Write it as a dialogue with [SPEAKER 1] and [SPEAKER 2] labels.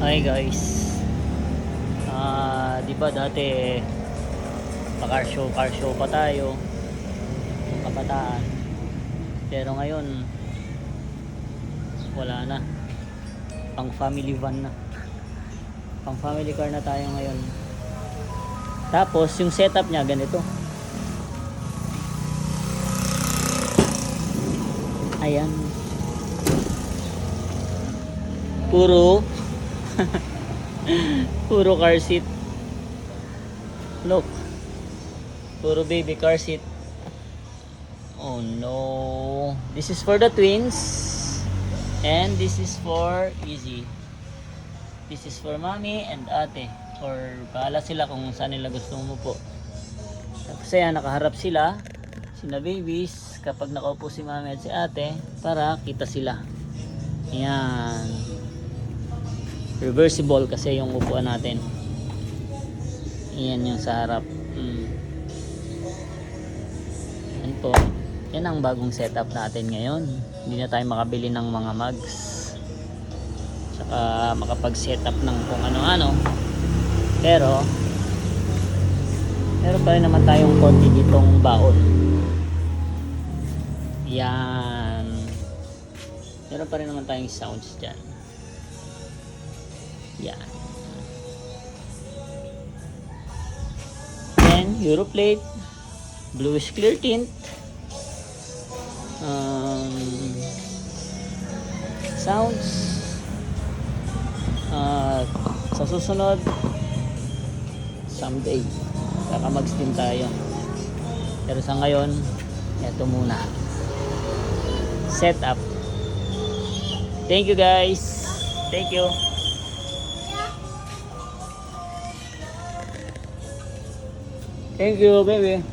[SPEAKER 1] Hi guys. Di ba dati car show pa tayo ng kabataan. Pero ngayon wala na. Pang family van na. Pang family car na tayo ngayon. Tapos yung setup niya ganito. Ayan. Puro car seat. Look. Puro baby car seat. Oh no. This is for the twins. And this is for Easy. This is for mommy and ate. Or bahala sila kung saan nila gusto mo po. Tapos ayan, nakaharap sila. Sina babies. Kapag nakaupo si mami at si ate, para kita sila. Ayan. Reversible kasi yung upuan natin. Ayan yung sa harap. Yan po. Yan ang bagong setup natin ngayon. Hindi na tayo makabili ng mga mugs. Tsaka makapag-setup ng kung ano-ano. Pero meron pa rin naman tayong konti ditong baon. Yan. Meron pa rin naman tayong sounds dyan. Yan. Then, Europlate. Bluish clear tint. Sounds. Sa susunod, someday, kaka-mags din tayo. Pero sa ngayon, ito muna. Setup. Thank you guys. Thank you. Thank you, baby.